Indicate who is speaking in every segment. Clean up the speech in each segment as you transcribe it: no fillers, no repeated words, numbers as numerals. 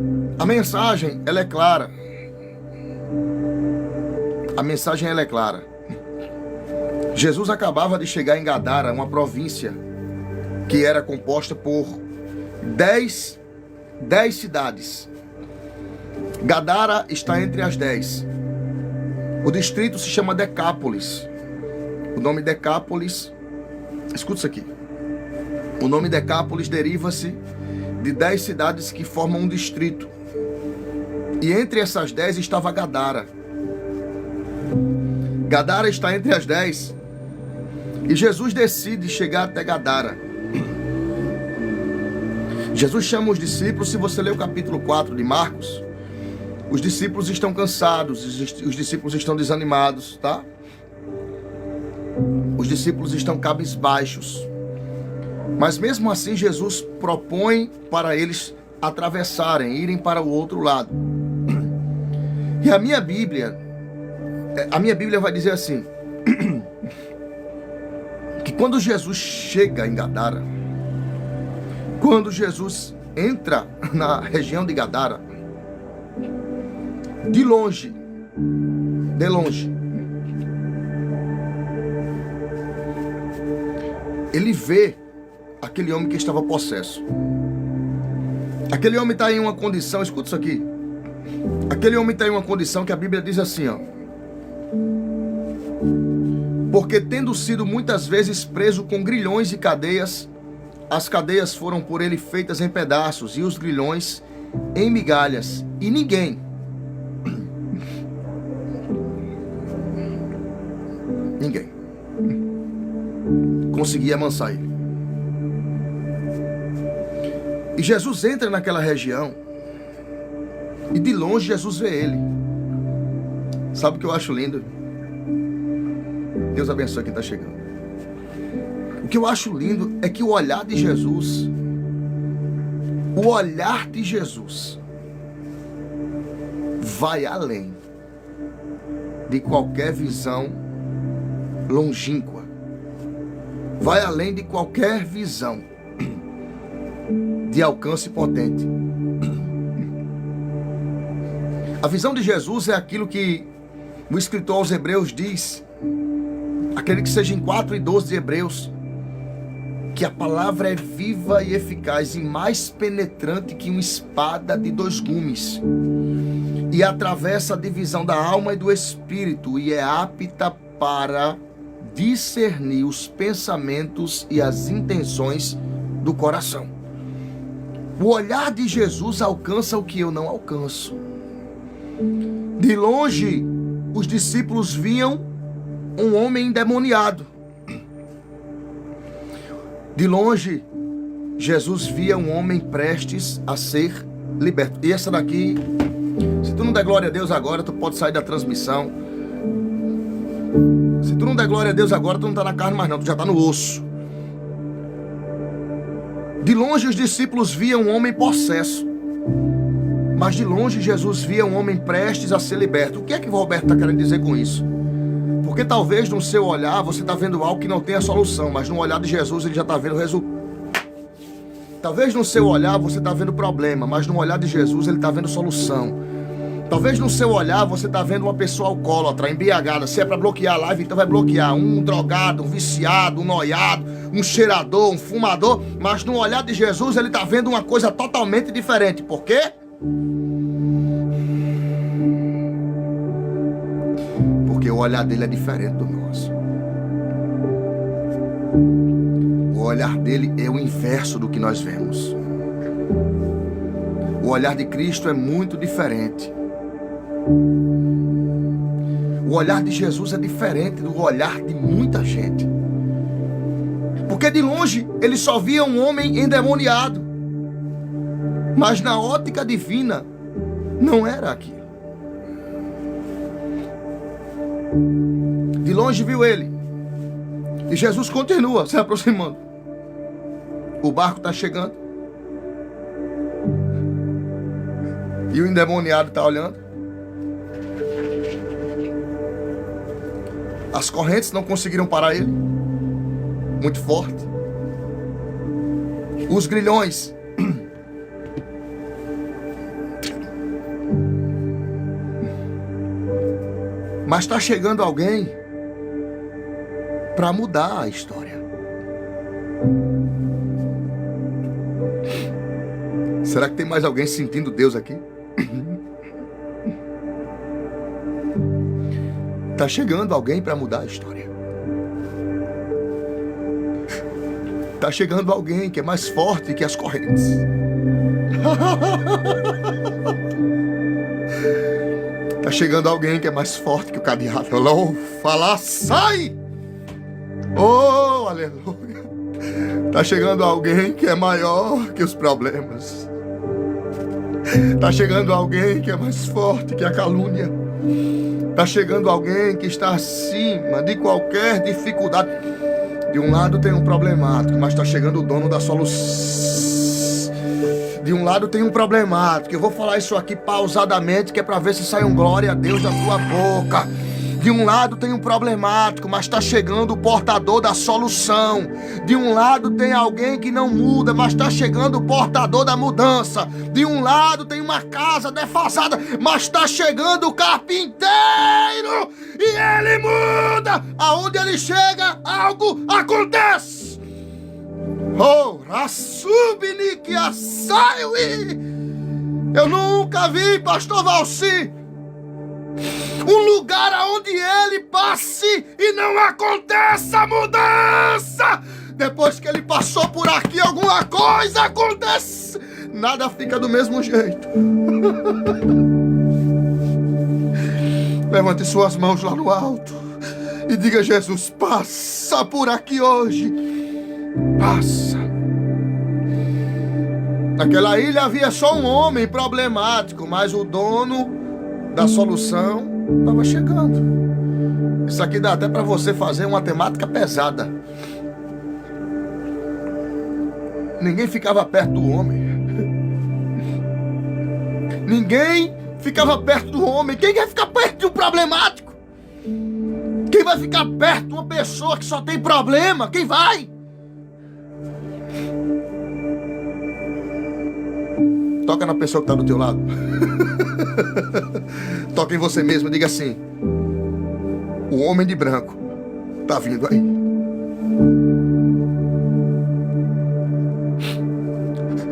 Speaker 1: A mensagem, ela é clara. A mensagem, ela é clara. Jesus acabava de chegar em Gadara, uma província que era composta por 10 cidades. Gadara está entre as 10. O distrito se chama Decápolis. O nome Decápolis, escuta isso aqui. O nome Decápolis deriva-se de 10 cidades que formam um distrito. E entre essas 10 estava Gadara. Gadara está entre as 10. E Jesus decide chegar até Gadara. Jesus chama os discípulos. Se você ler o capítulo 4 de Marcos, os discípulos estão cansados, os discípulos estão desanimados, tá? Os discípulos estão cabisbaixos. Mas mesmo assim Jesus propõe para eles atravessarem, irem para o outro lado. E a minha Bíblia vai dizer assim, que quando Jesus chega em Gadara, quando Jesus entra na região de Gadara, de longe, ele vê aquele homem que estava possesso. Aquele homem está em uma condição, escuta isso aqui. Aquele homem está em uma condição que a Bíblia diz assim, ó. Porque tendo sido muitas vezes preso com grilhões e cadeias, as cadeias foram por ele feitas em pedaços e os grilhões em migalhas. E ninguém conseguia amansar ele. E Jesus entra naquela região e de longe Jesus vê ele. Sabe o que eu acho lindo? Deus abençoe quem está chegando. O que eu acho lindo é que o olhar de Jesus vai além de qualquer visão longínqua. Vai além de qualquer visão de alcance potente. A visão de Jesus é aquilo que o escritor aos Hebreus diz, aquele que seja em 4:12 de Hebreus, que a palavra é viva e eficaz e mais penetrante que uma espada de 2 gumes, e atravessa a divisão da alma e do espírito, e é apta para discernir os pensamentos e as intenções do coração. O olhar de Jesus alcança o que eu não alcanço. De longe, os discípulos viam um homem endemoniado. De longe, Jesus via um homem prestes a ser liberto. E essa daqui, se tu não der glória a Deus agora, tu pode sair da transmissão. Se tu não der glória a Deus agora, tu não está na carne mais não, tu já está no osso. De longe os discípulos viam um homem possesso. Mas de longe Jesus via um homem prestes a ser liberto. O que é que o Roberto está querendo dizer com isso? Porque talvez no seu olhar você está vendo algo que não tem a solução, mas no olhar de Jesus ele já está vendo o resultado. Talvez no seu olhar você está vendo problema, mas no olhar de Jesus ele está vendo solução. Talvez no seu olhar você está vendo uma pessoa alcoólatra, embriagada. Se é para bloquear a live, então vai bloquear um drogado, um viciado, um noiado, um cheirador, um fumador. Mas no olhar de Jesus ele está vendo uma coisa totalmente diferente. Por quê? Porque o olhar dele é diferente do nosso. O olhar dele é o inverso do que nós vemos. O olhar de Cristo é muito diferente. O olhar de Jesus é diferente do olhar de muita gente. Porque de longe ele só via um homem endemoniado. Mas na ótica divina não era aquilo. De longe viu ele. E Jesus continua se aproximando. O barco está chegando. E o endemoniado está olhando. As correntes não conseguiram parar ele. Muito forte. Os grilhões Mas está chegando alguém para mudar a história. Será que tem mais alguém sentindo Deus aqui? Está chegando alguém para mudar a história. Está chegando alguém que é mais forte que as correntes. Está chegando alguém que é mais forte que o cadeado. Alô, fala, sai! Oh, aleluia! Está chegando alguém que é maior que os problemas. Está chegando alguém que é mais forte que a calúnia. Está chegando alguém que está acima de qualquer dificuldade. De um lado tem um problemático, mas está chegando o dono da solução. De um lado tem um problemático. Eu vou falar isso aqui pausadamente, que é para ver se sai um glória a Deus da tua boca. De um lado tem um problemático, mas está chegando o portador da solução. De um lado tem alguém que não muda, mas está chegando o portador da mudança. De um lado tem uma casa defasada, mas está chegando o carpinteiro e ele muda. Aonde ele chega, algo acontece. Oh, Rassubnik Assaiui. Eu nunca vi, pastor Valci, um lugar aonde ele passe e não aconteça mudança. Depois que ele passou por aqui, alguma coisa acontece. Nada fica do mesmo jeito. Levante suas mãos lá no alto e diga: Jesus, passa por aqui hoje. Passa. Naquela ilha havia só um homem problemático, mas o dono da solução estava chegando. Isso aqui dá até para você fazer uma temática pesada. Ninguém ficava perto do homem. Ninguém ficava perto do homem. Quem vai ficar perto de um problemático? Quem vai ficar perto de uma pessoa que só tem problema? Quem vai? Toca na pessoa que está do teu lado. Toca em você mesmo, diga assim: o homem de branco está vindo aí.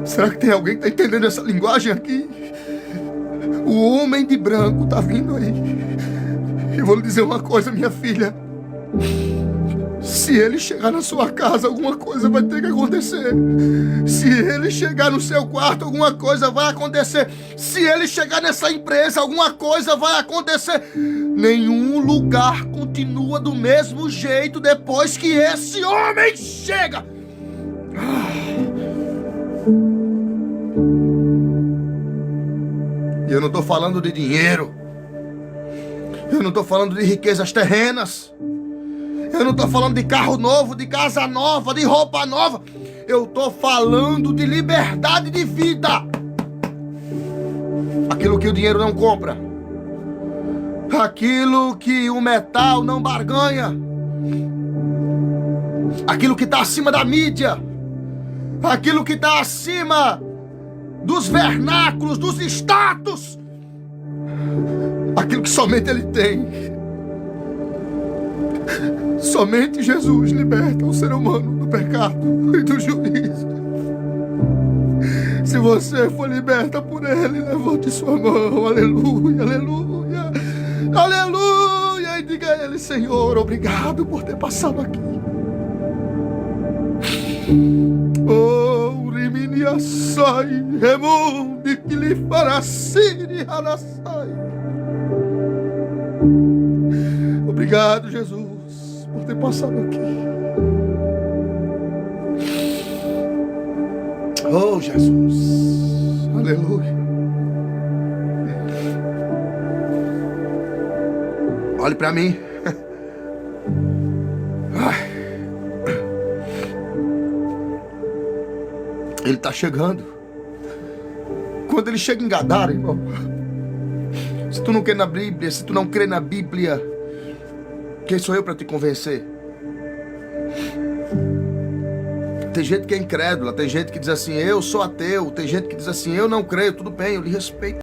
Speaker 1: Será que tem alguém que está entendendo essa linguagem aqui? O homem de branco está vindo aí. Eu vou lhe dizer uma coisa, minha filha. Se ele chegar na sua casa, alguma coisa vai ter que acontecer. Se ele chegar no seu quarto, alguma coisa vai acontecer. Se ele chegar nessa empresa, alguma coisa vai acontecer. Nenhum lugar continua do mesmo jeito depois que esse homem chega. E eu não estou falando de dinheiro. Eu não estou falando de riquezas terrenas. Eu não estou falando de carro novo, de casa nova, de roupa nova. Eu estou falando de liberdade de vida. Aquilo que o dinheiro não compra. Aquilo que o metal não barganha. Aquilo que está acima da mídia. Aquilo que está acima dos vernáculos, dos status. Aquilo que somente Ele tem. Somente Jesus liberta o ser humano do pecado e do juízo. Se você for liberta por Ele, levante sua mão. Aleluia, aleluia, aleluia. E diga a Ele: Senhor, obrigado por ter passado aqui. Oh, Rimini Assai, Remundi Kilifaraciri Hanassai. Obrigado, Jesus, por ter passado aqui. Oh, Jesus. Aleluia. Olhe para mim. Ele está chegando. Quando ele chega em Gadara, irmão, se tu não crê na Bíblia, se tu não crê na Bíblia, quem sou eu para te convencer? Tem gente que é incrédula, tem gente que diz assim: eu sou ateu, tem gente que diz assim: eu não creio. Tudo bem, eu lhe respeito.